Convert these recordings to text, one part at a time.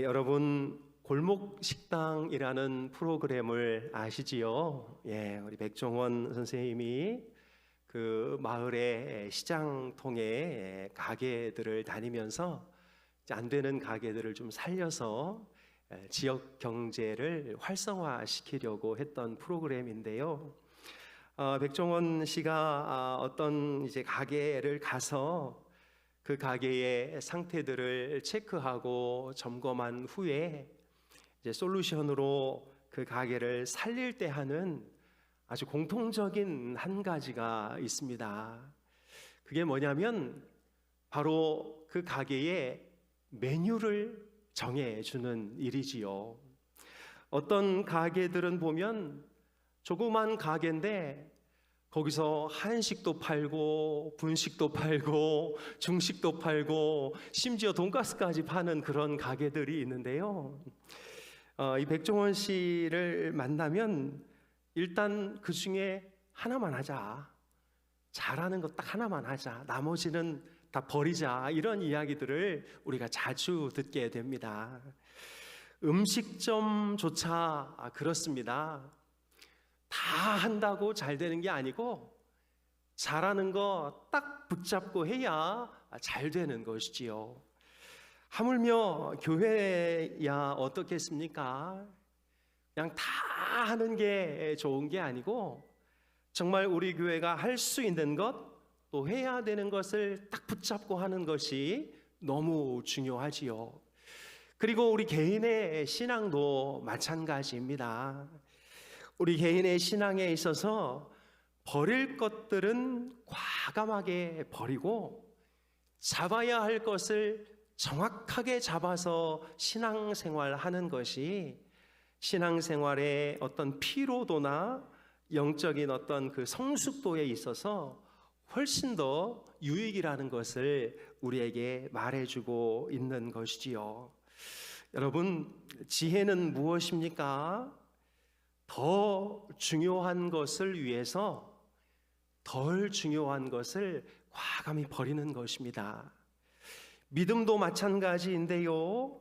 여러분 골목 식당이라는 프로그램을 아시지요? 우리 백종원 선생님이 그 마을의 시장통에 가게들을 다니면서 안 되는 가게들을 좀 살려서 지역 경제를 활성화시키려고 했던 프로그램인데요. 백종원 씨가 어떤 이제 가게를 가서 그 가게의 상태들을 체크하고 점검한 후에 이제 솔루션으로 그 가게를 살릴 때 하는 아주 공통적인 한 가지가 있습니다. 그게 뭐냐면 바로 그 가게의 메뉴를 정해주는 일이지요. 어떤 가게들은 보면 조그만 가게인데 거기서 한식도 팔고 분식도 팔고 중식도 팔고 심지어 돈가스까지 파는 그런 가게들이 있는데요. 이 백종원 씨를 만나면 일단 그 중에 하나만 하자, 잘하는 거 딱 하나만 하자, 나머지는 다 버리자, 이런 이야기들을 우리가 자주 듣게 됩니다. 음식점조차 그렇습니다. 다 한다고 잘 되는 게 아니고 잘하는 거 딱 붙잡고 해야 잘 되는 것이지요. 하물며 교회야 어떻겠습니까? 그냥 다 하는 게 좋은 게 아니고 정말 우리 교회가 할 수 있는 것, 또 해야 되는 것을 딱 붙잡고 하는 것이 너무 중요하지요. 그리고 우리 개인의 신앙도 마찬가지입니다. 우리 개인의 신앙에 있어서 버릴 것들은 과감하게 버리고 잡아야 할 것을 정확하게 잡아서 신앙생활 하는 것이 신앙생활의 어떤 피로도나 영적인 어떤 그 성숙도에 있어서 훨씬 더 유익이라는 것을 우리에게 말해주고 있는 것이지요. 여러분, 지혜는 무엇입니까? 더 중요한 것을 위해서 덜 중요한 것을 과감히 버리는 것입니다. 믿음도 마찬가지인데요.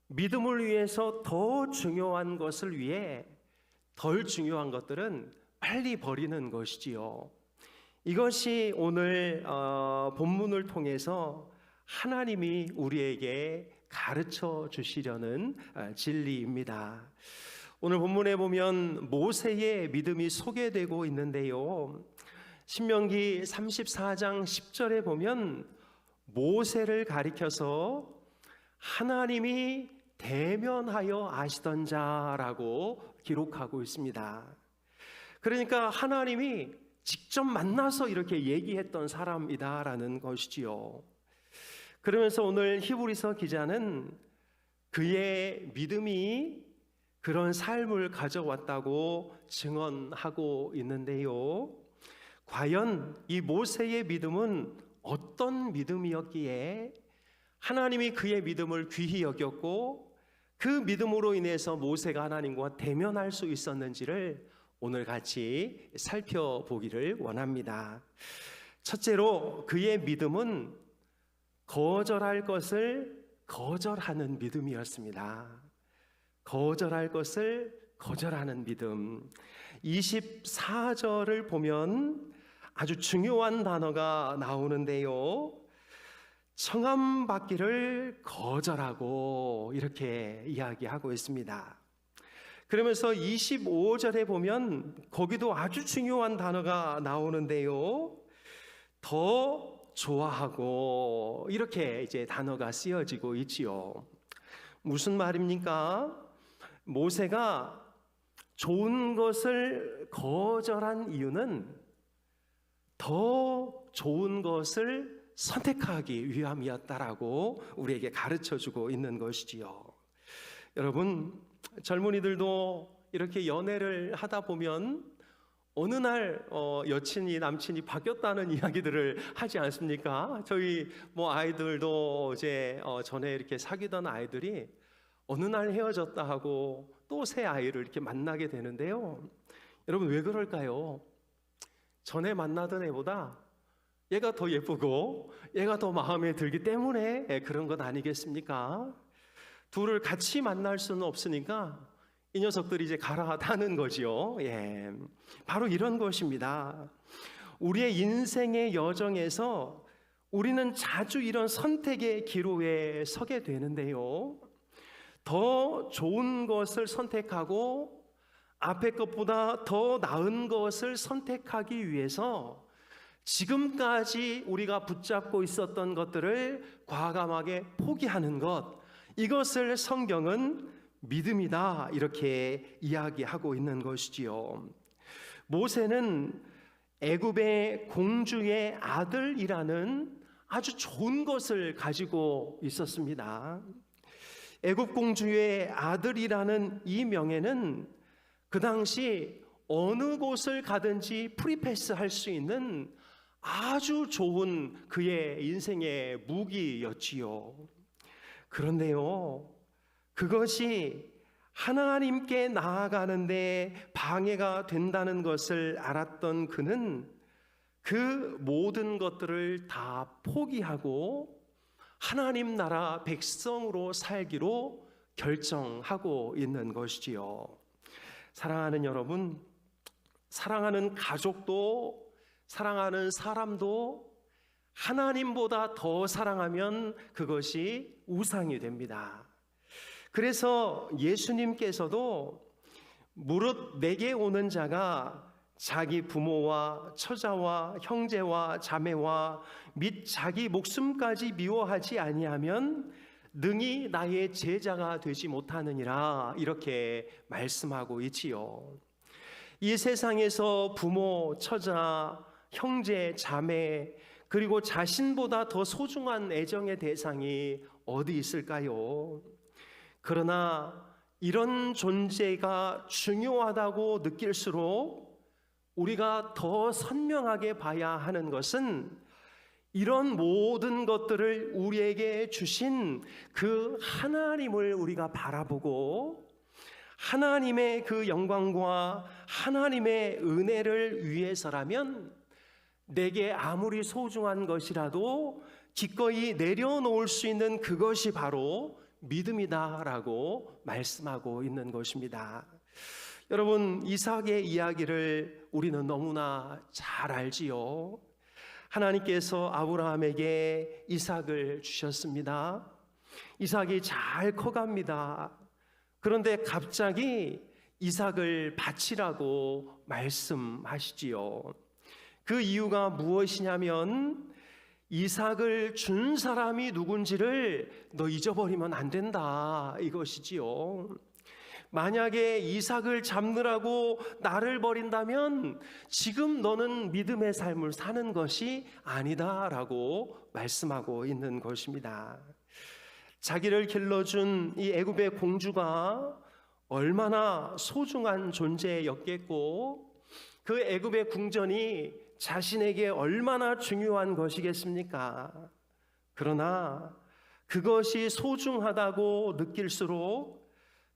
믿음을 위해서 더 중요한 것을 위해 덜 중요한 것들은 빨리 버리는 것이지요. 이것이 오늘 본문을 통해서 하나님이 우리에게 가르쳐 주시려는 진리입니다. 오늘 본문에 보면 모세의 믿음이 소개되고 있는데요. 신명기 34장 10절에 보면 모세를 가리켜서 하나님이 대면하여 아시던 자라고 기록하고 있습니다. 그러니까 하나님이 직접 만나서 이렇게 얘기했던 사람이다라는 것이지요. 그러면서 오늘 히브리서 기자는 그의 믿음이 그런 삶을 가져왔다고 증언하고 있는데요. 과연 이 모세의 믿음은 어떤 믿음이었기에 하나님이 그의 믿음을 귀히 여겼고 그 믿음으로 인해서 모세가 하나님과 대면할 수 있었는지를 오늘 같이 살펴보기를 원합니다. 첫째로 그의 믿음은 거절할 것을 거절하는 믿음이었습니다. 거절할 것을 거절하는 믿음. 24절을 보면 아주 중요한 단어가 나오는데요. 청함받기를 거절하고 이렇게 이야기하고 있습니다. 그러면서 25절에 보면 거기도 아주 중요한 단어가 나오는데요. 더 좋아하고 이렇게 이제 단어가 쓰여지고 있지요. 무슨 말입니까? 모세가 좋은 것을 거절한 이유는 더 좋은 것을 선택하기 위함이었다라고 우리에게 가르쳐주고 있는 것이지요. 여러분, 젊은이들도 이렇게 연애를 하다 보면 어느 날 여친이 남친이 바뀌었다는 이야기들을 하지 않습니까? 저희 아이들도 이제 전에 이렇게 사귀던 아이들이 어느 날 헤어졌다 하고 또 새 아이를 이렇게 만나게 되는데요. 여러분, 왜 그럴까요? 전에 만나던 애보다 얘가 더 예쁘고 얘가 더 마음에 들기 때문에 그런 것 아니겠습니까? 둘을 같이 만날 수는 없으니까 이 녀석들이 이제 갈아타는 거지요. 예, 바로 이런 것입니다. 우리의 인생의 여정에서 우리는 자주 이런 선택의 기로에 서게 되는데요. 더 좋은 것을 선택하고 앞의 것보다 더 나은 것을 선택하기 위해서 지금까지 우리가 붙잡고 있었던 것들을 과감하게 포기하는 것, 이것을 성경은 믿음이다 이렇게 이야기하고 있는 것이지요. 모세는 애굽의 공주의 아들이라는 아주 좋은 것을 가지고 있었습니다. 애굽 공주의 아들이라는 이 명예는 그 당시 어느 곳을 가든지 프리패스 할 수 있는 아주 좋은 그의 인생의 무기였지요. 그런데요, 그것이 하나님께 나아가는데 방해가 된다는 것을 알았던 그는 그 모든 것들을 다 포기하고 하나님 나라 백성으로 살기로 결정하고 있는 것이지요. 사랑하는 여러분, 사랑하는 가족도 사랑하는 사람도 하나님보다 더 사랑하면 그것이 우상이 됩니다. 그래서 예수님께서도 무릇 내게 오는 자가 자기 부모와 처자와 형제와 자매와 및 자기 목숨까지 미워하지 아니하면 능히 나의 제자가 되지 못하느니라 이렇게 말씀하고 있지요. 이 세상에서 부모, 처자, 형제, 자매 그리고 자신보다 더 소중한 애정의 대상이 어디 있을까요? 그러나 이런 존재가 중요하다고 느낄수록 우리가 더 선명하게 봐야 하는 것은 이런 모든 것들을 우리에게 주신 그 하나님을 우리가 바라보고 하나님의 그 영광과 하나님의 은혜를 위해서라면 내게 아무리 소중한 것이라도 기꺼이 내려놓을 수 있는 그것이 바로 믿음이다라고 말씀하고 있는 것입니다. 여러분, 이삭의 이야기를 우리는 너무나 잘 알지요. 하나님께서 아브라함에게 이삭을 주셨습니다. 이삭이 잘 커갑니다. 그런데 갑자기 이삭을 바치라고 말씀하시지요. 그 이유가 무엇이냐면 이삭을 준 사람이 누군지를 너 잊어버리면 안 된다 이것이지요. 만약에 이삭을 잡느라고 나를 버린다면 지금 너는 믿음의 삶을 사는 것이 아니다라고 말씀하고 있는 것입니다. 자기를 길러준 이 애굽의 공주가 얼마나 소중한 존재였겠고 그 애굽의 궁전이 자신에게 얼마나 중요한 것이겠습니까? 그러나 그것이 소중하다고 느낄수록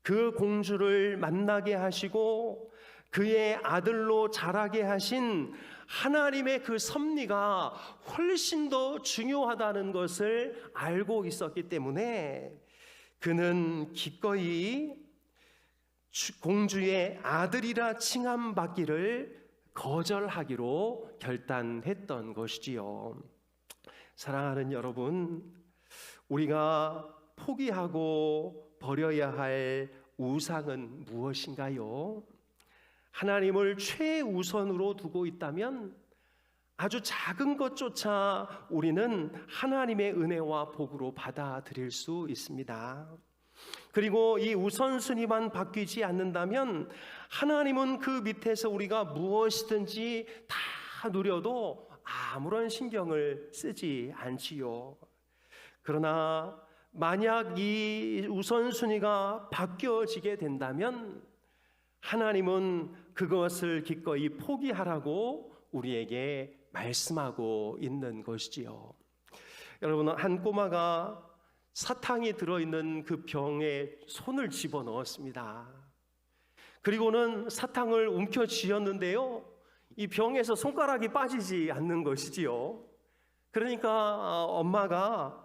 그 공주를 만나게 하시고 그의 아들로 자라게 하신 하나님의 그 섭리가 훨씬 더 중요하다는 것을 알고 있었기 때문에 그는 기꺼이 공주의 아들이라 칭함받기를 거절하기로 결단했던 것이지요. 사랑하는 여러분, 우리가 포기하고 버려야 할 우상은 무엇인가요? 하나님을 최우선으로 두고 있다면 아주 작은 것조차 우리는 하나님의 은혜와 복으로 받아들일 수 있습니다. 그리고 이 우선순위만 바뀌지 않는다면 하나님은 그 밑에서 우리가 무엇이든지 다 누려도 아무런 신경을 쓰지 않지요. 그러나 만약 이 우선순위가 바뀌어지게 된다면 하나님은 그것을 기꺼이 포기하라고 우리에게 말씀하고 있는 것이지요. 여러분, 한 꼬마가 사탕이 들어있는 그 병에 손을 집어넣었습니다. 그리고는 사탕을 움켜쥐었는데요, 이 병에서 손가락이 빠지지 않는 것이지요. 그러니까 엄마가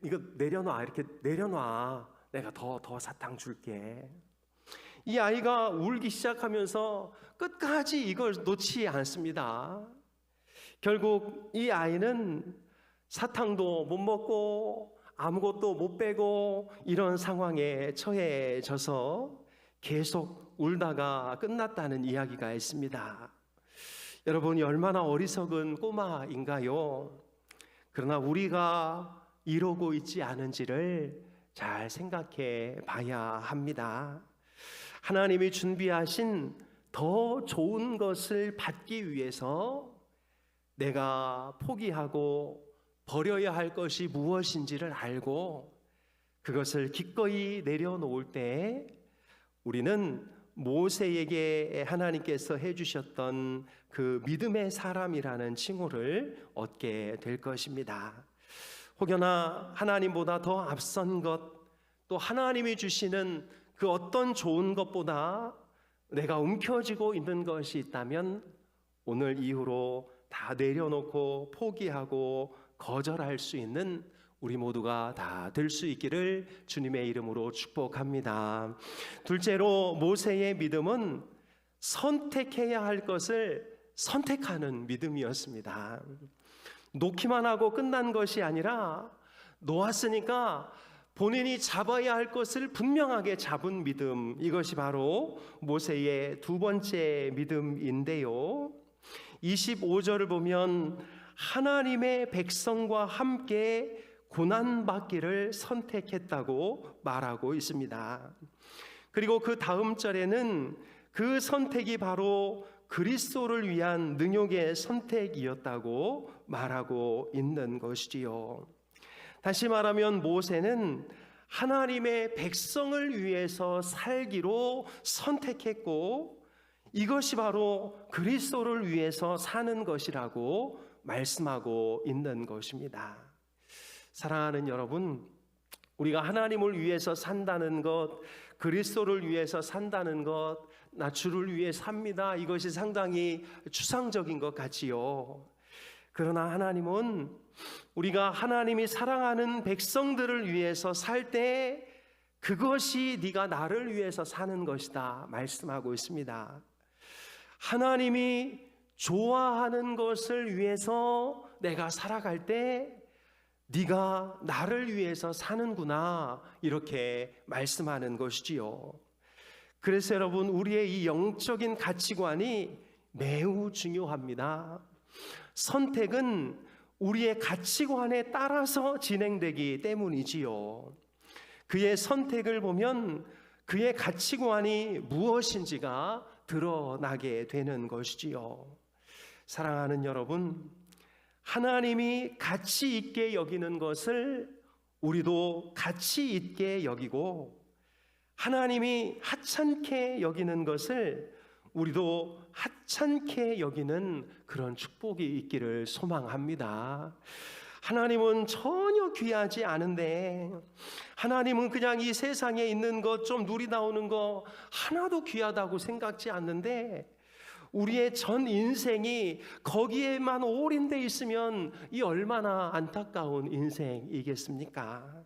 이거 내려놔, 이렇게 내려놔, 내가 더 사탕 줄게. 이 아이가 울기 시작하면서 끝까지 이걸 놓지 않습니다. 결국 이 아이는 사탕도 못 먹고 아무것도 못 빼고 이런 상황에 처해져서 계속 울다가 끝났다는 이야기가 있습니다. 여러분이 얼마나 어리석은 꼬마인가요? 그러나 우리가 이러고 있지 않은지를 잘 생각해 봐야 합니다. 하나님이 준비하신 더 좋은 것을 받기 위해서 내가 포기하고 버려야 할 것이 무엇인지를 알고 그것을 기꺼이 내려놓을 때 우리는 모세에게 하나님께서 해주셨던 그 믿음의 사람이라는 칭호를 얻게 될 것입니다. 혹여나 하나님보다 더 앞선 것, 또 하나님이 주시는 그 어떤 좋은 것보다 내가 움켜쥐고 있는 것이 있다면 오늘 이후로 다 내려놓고 포기하고 거절할 수 있는 우리 모두가 다 될 수 있기를 주님의 이름으로 축복합니다. 둘째로 모세의 믿음은 선택해야 할 것을 선택하는 믿음이었습니다. 놓기만 하고 끝난 것이 아니라 놓았으니까 본인이 잡아야 할 것을 분명하게 잡은 믿음, 이것이 바로 모세의 두 번째 믿음인데요. 25절을 보면 하나님의 백성과 함께 고난받기를 선택했다고 말하고 있습니다. 그리고 그 다음 절에는 그 선택이 바로 그리스도를 위한 능욕의 선택이었다고 말하고 있는 것이지요. 다시 말하면 모세는 하나님의 백성을 위해서 살기로 선택했고 이것이 바로 그리스도를 위해서 사는 것이라고 말씀하고 있는 것입니다. 사랑하는 여러분, 우리가 하나님을 위해서 산다는 것, 그리스도를 위해서 산다는 것, 나 주를 위해 삽니다, 이것이 상당히 추상적인 것 같지요. 그러나 하나님은 우리가 하나님이 사랑하는 백성들을 위해서 살 때 그것이 네가 나를 위해서 사는 것이다 말씀하고 있습니다. 하나님이 좋아하는 것을 위해서 내가 살아갈 때 네가 나를 위해서 사는구나 이렇게 말씀하는 것이지요. 그래서 여러분, 우리의 이 영적인 가치관이 매우 중요합니다. 선택은 우리의 가치관에 따라서 진행되기 때문이지요. 그의 선택을 보면 그의 가치관이 무엇인지가 드러나게 되는 것이지요. 사랑하는 여러분, 하나님이 가치 있게 여기는 것을 우리도 가치 있게 여기고 하나님이 하찮게 여기는 것을 우리도 하찮게 여기는 그런 축복이 있기를 소망합니다. 하나님은 전혀 귀하지 않은데, 하나님은 그냥 이 세상에 있는 것 좀 누리나오는 거 하나도 귀하다고 생각지 않는데, 우리의 전 인생이 거기에만 올인돼 있으면 이 얼마나 안타까운 인생이겠습니까?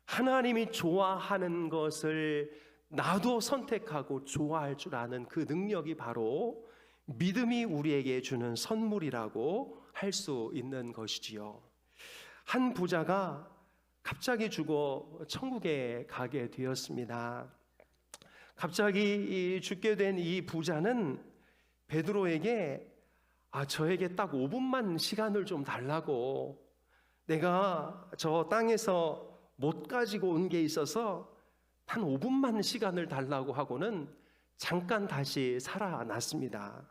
하나님이 좋아하는 것을 나도 선택하고 좋아할 줄 아는 그 능력이 바로 믿음이 우리에게 주는 선물이라고 할 수 있는 것이지요. 한 부자가 갑자기 죽어 천국에 가게 되었습니다. 갑자기 죽게 된 이 부자는 베드로에게 저에게 딱 5분만 시간을 좀 달라고, 내가 저 땅에서 못 가지고 온 게 있어서 한 5분만 시간을 달라고 하고는 잠깐 다시 살아났습니다.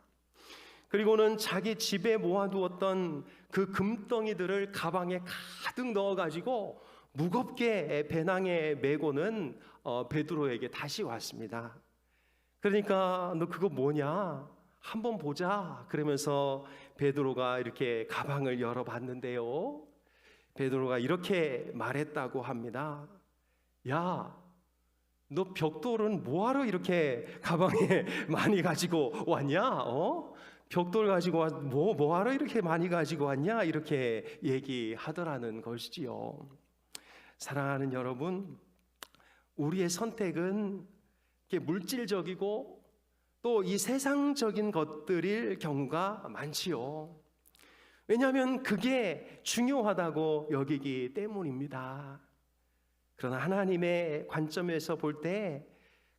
그리고는 자기 집에 모아두었던 그 금덩이들을 가방에 가득 넣어가지고 무겁게 배낭에 메고는 베드로에게 다시 왔습니다. 그러니까 너 그거 뭐냐? 한번 보자. 그러면서 베드로가 이렇게 가방을 열어봤는데요, 베드로가 이렇게 말했다고 합니다. 야, 너 벽돌은 뭐하러 이렇게 가방에 많이 가지고 왔냐? 벽돌 가지고 뭐하러 이렇게 많이 가지고 왔냐? 이렇게 얘기하더라는 것이지요. 사랑하는 여러분, 우리의 선택은 물질적이고 또 이 세상적인 것들일 경우가 많지요. 왜냐하면 그게 중요하다고 여기기 때문입니다. 그러나 하나님의 관점에서 볼 때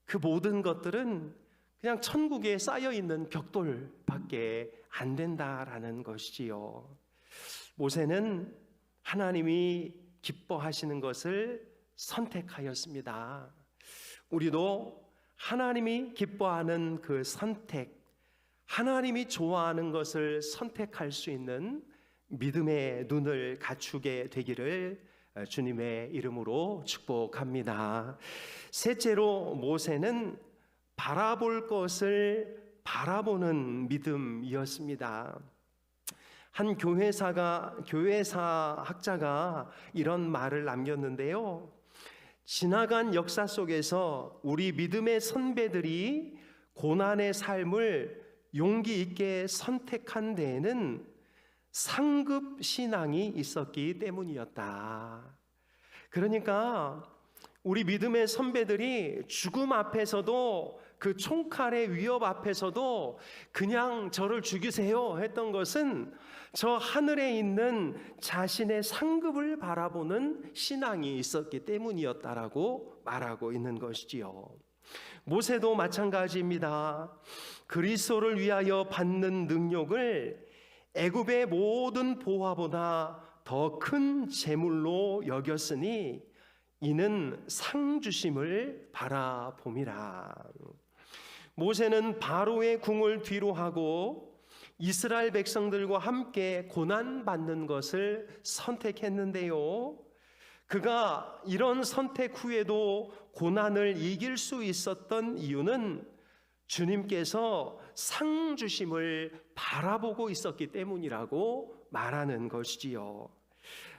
그 모든 것들은 그냥 천국에 쌓여있는 벽돌밖에 안 된다라는 것이지요. 모세는 하나님이 기뻐하시는 것을 선택하였습니다. 우리도 하나님이 기뻐하는 그 선택, 하나님이 좋아하는 것을 선택할 수 있는 믿음의 눈을 갖추게 되기를 주님의 이름으로 축복합니다. 셋째로 모세는 바라볼 것을 바라보는 믿음이었습니다. 한 교회사 학자가 이런 말을 남겼는데요. 지나간 역사 속에서 우리 믿음의 선배들이 고난의 삶을 용기 있게 선택한 데에는 상급 신앙이 있었기 때문이었다. 그러니까 우리 믿음의 선배들이 죽음 앞에서도 그 총칼의 위협 앞에서도 그냥 저를 죽이세요 했던 것은 저 하늘에 있는 자신의 상급을 바라보는 신앙이 있었기 때문이었다라고 말하고 있는 것이지요. 모세도 마찬가지입니다. 그리스도를 위하여 받는 능력을 애굽의 모든 보화보다 더 큰 재물로 여겼으니 이는 상 주심을 바라봄이라. 모세는 바로의 궁을 뒤로하고 이스라엘 백성들과 함께 고난받는 것을 선택했는데요. 그가 이런 선택 후에도 고난을 이길 수 있었던 이유는 주님께서 상 주심을 바라보고 있었기 때문이라고 말하는 것이지요.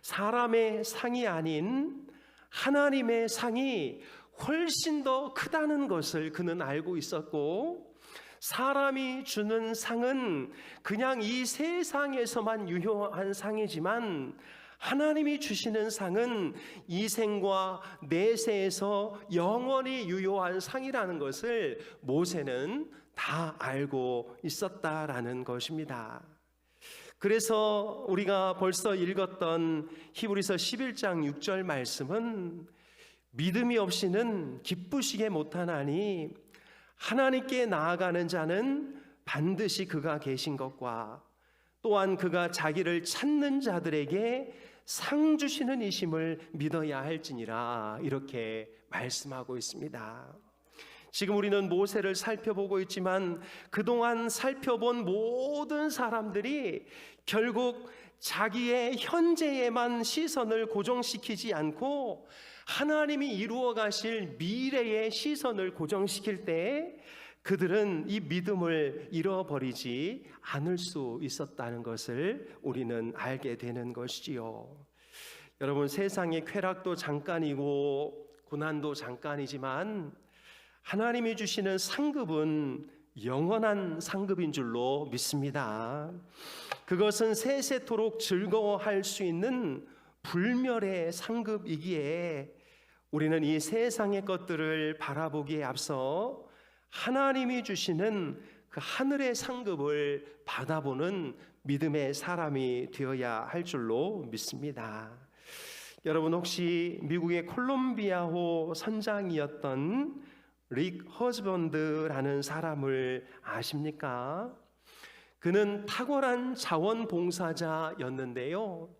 사람의 상이 아닌 하나님의 상이 훨씬 더 크다는 것을 그는 알고 있었고, 사람이 주는 상은 그냥 이 세상에서만 유효한 상이지만 하나님이 주시는 상은 이 생과 내세에서 영원히 유효한 상이라는 것을 모세는 다 알고 있었다라는 것입니다. 그래서 우리가 벌써 읽었던 히브리서 11장 6절 말씀은 믿음이 없이는 기쁘시게 못하나니 하나님께 나아가는 자는 반드시 그가 계신 것과 또한 그가 자기를 찾는 자들에게 상 주시는 이심을 믿어야 할지니라, 이렇게 말씀하고 있습니다. 지금 우리는 모세를 살펴보고 있지만 그동안 살펴본 모든 사람들이 결국 자기의 현재에만 시선을 고정시키지 않고 하나님이 이루어 가실 미래의 시선을 고정시킬 때 그들은 이 믿음을 잃어버리지 않을 수 있었다는 것을 우리는 알게 되는 것이지요. 여러분, 세상의 쾌락도 잠깐이고 고난도 잠깐이지만 하나님이 주시는 상급은 영원한 상급인 줄로 믿습니다. 그것은 세세토록 즐거워할 수 있는 불멸의 상급이기에 우리는 이 세상의 것들을 바라보기에 앞서 하나님이 주시는 그 하늘의 상급을 받아보는 믿음의 사람이 되어야 할 줄로 믿습니다. 여러분, 혹시 미국의 콜롬비아호 선장이었던 릭 허즈번드라는 사람을 아십니까? 그는 탁월한 자원봉사자였는데요.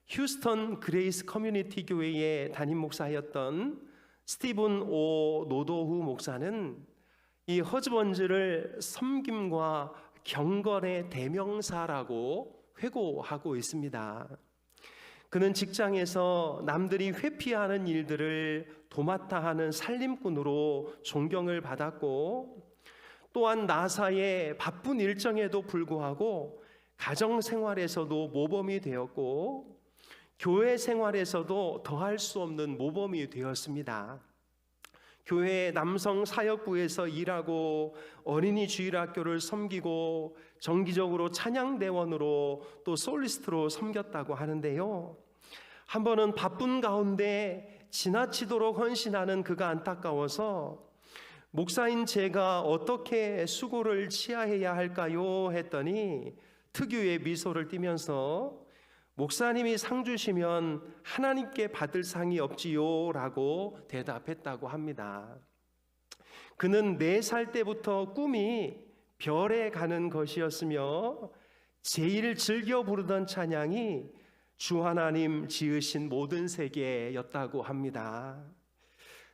휴스턴 그레이스 커뮤니티 교회의 담임 목사였던 스티븐 오 노도후 목사는 이 허즈번즈를 섬김과 경건의 대명사라고 회고하고 있습니다. 그는 직장에서 남들이 회피하는 일들을 도맡아 하는 살림꾼으로 존경을 받았고, 또한 나사의 바쁜 일정에도 불구하고 가정 생활에서도 모범이 되었고, 교회 생활에서도 더할 수 없는 모범이 되었습니다. 교회 남성 사역부에서 일하고 어린이 주일학교를 섬기고 정기적으로 찬양대원으로 또 솔리스트로 섬겼다고 하는데요. 한 번은 바쁜 가운데 지나치도록 헌신하는 그가 안타까워서 목사인 제가 어떻게 수고를 취하해야 할까요? 했더니 특유의 미소를 띠면서 목사님이 상 주시면 하나님께 받을 상이 없지요 라고 대답했다고 합니다. 그는 4살 때부터 꿈이 별에 가는 것이었으며 제일 즐겨 부르던 찬양이 주 하나님 지으신 모든 세계였다고 합니다.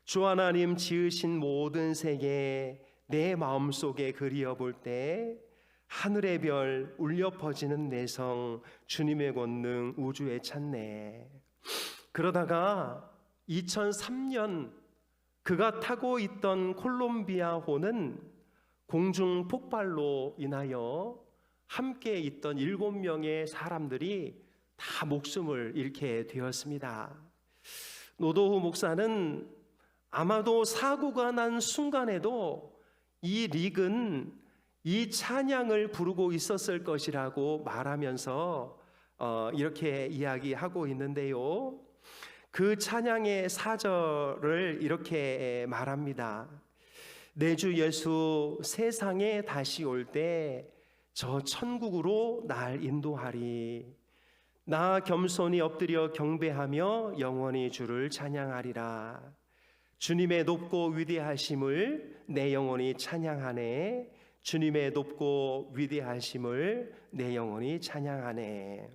주 하나님 지으신 모든 세계 내 마음속에 그리워볼 때 하늘의 별 울려 퍼지는 내성 주님의 권능 우주에 찾네. 그러다가 2003년 그가 타고 있던 콜롬비아호는 공중 폭발로 인하여 함께 있던 7명의 사람들이 다 목숨을 잃게 되었습니다. 노도후 목사는 아마도 사고가 난 순간에도 이 릭은 이 찬양을 부르고 있었을 것이라고 말하면서 이렇게 이야기하고 있는데요. 그 찬양의 사절을 이렇게 말합니다. 내 주 예수 세상에 다시 올 때 저 천국으로 날 인도하리. 나 겸손히 엎드려 경배하며 영원히 주를 찬양하리라. 주님의 높고 위대하심을 내 영혼이 찬양하네. 주님의 높고 위대하심을 내 영혼이 찬양하네.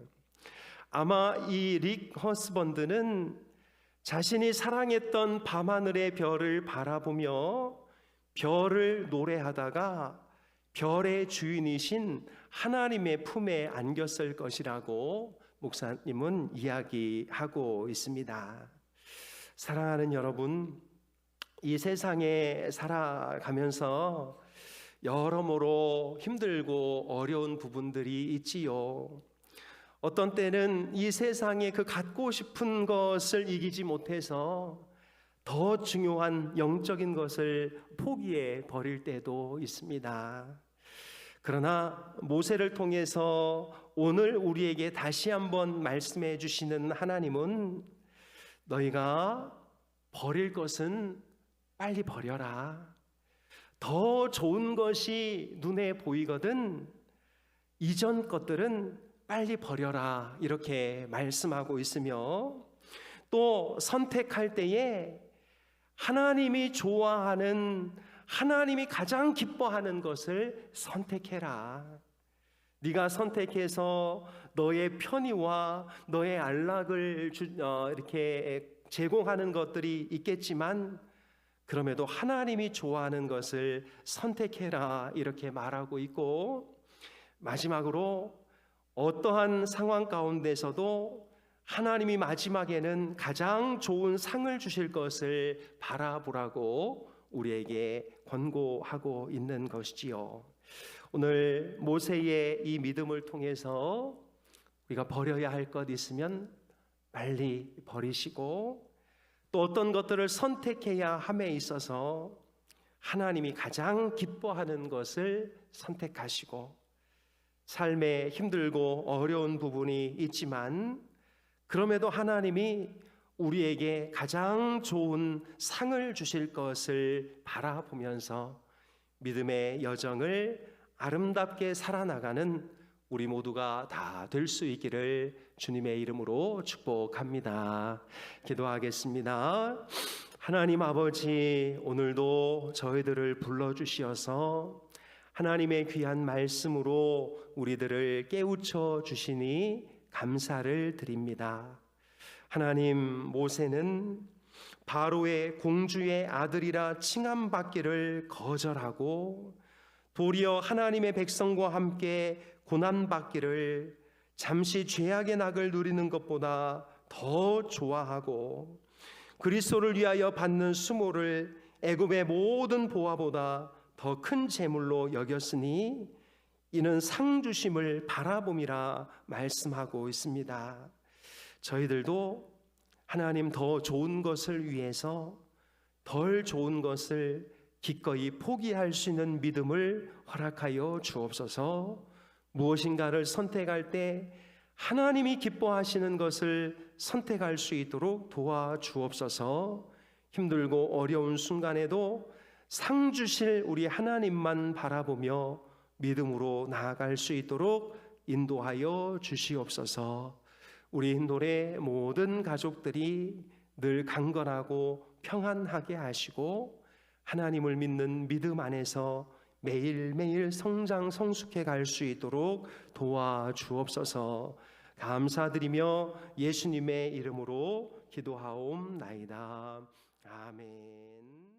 아마 이 릭 허스번드는 자신이 사랑했던 밤하늘의 별을 바라보며 별을 노래하다가 별의 주인이신 하나님의 품에 안겼을 것이라고 목사님은 이야기하고 있습니다. 사랑하는 여러분, 이 세상에 살아가면서 여러모로 힘들고 어려운 부분들이 있지요. 어떤 때는 이 세상에 그 갖고 싶은 것을 이기지 못해서 더 중요한 영적인 것을 포기해 버릴 때도 있습니다. 그러나 모세를 통해서 오늘 우리에게 다시 한번 말씀해 주시는 하나님은 너희가 버릴 것은 빨리 버려라. 더 좋은 것이 눈에 보이거든 이전 것들은 빨리 버려라. 이렇게 말씀하고 있으며 또 선택할 때에 하나님이 좋아하는 하나님이 가장 기뻐하는 것을 선택해라. 네가 선택해서 너의 편의와 너의 안락을 이렇게 제공하는 것들이 있겠지만 그럼에도 하나님이 좋아하는 것을 선택해라 이렇게 말하고 있고, 마지막으로 어떠한 상황 가운데서도 하나님이 마지막에는 가장 좋은 상을 주실 것을 바라보라고 우리에게 권고하고 있는 것이지요. 오늘 모세의 이 믿음을 통해서 우리가 버려야 할 것 있으면 빨리 버리시고, 또 어떤 것들을 선택해야 함에 있어서 하나님이 가장 기뻐하는 것을 선택하시고, 삶에 힘들고 어려운 부분이 있지만 그럼에도 하나님이 우리에게 가장 좋은 상을 주실 것을 바라보면서 믿음의 여정을 아름답게 살아나가는 우리 모두가 다 될 수 있기를 주님의 이름으로 축복합니다. 기도하겠습니다. 하나님 아버지, 오늘도 저희들을 불러주시어서 하나님의 귀한 말씀으로 우리들을 깨우쳐 주시니 감사를 드립니다. 하나님, 모세는 바로의 공주의 아들이라 칭함받기를 거절하고 도리어 하나님의 백성과 함께 고난받기를 잠시 죄악의 낙을 누리는 것보다 더 좋아하고 그리스도를 위하여 받는 수모를 애굽의 모든 보화보다 더 큰 재물로 여겼으니 이는 상 주심을 바라봄이라 말씀하고 있습니다. 저희들도 하나님 더 좋은 것을 위해서 덜 좋은 것을 기꺼이 포기할 수 있는 믿음을 허락하여 주옵소서. 무엇인가를 선택할 때 하나님이 기뻐하시는 것을 선택할 수 있도록 도와주옵소서. 힘들고 어려운 순간에도 상 주실 우리 하나님만 바라보며 믿음으로 나아갈 수 있도록 인도하여 주시옵소서. 우리 힌돌의 모든 가족들이 늘 강건하고 평안하게 하시고 하나님을 믿는 믿음 안에서 매일매일 성장 성숙해 갈 수 있도록 도와주옵소서. 감사드리며 예수님의 이름으로 기도하옵나이다. 아멘.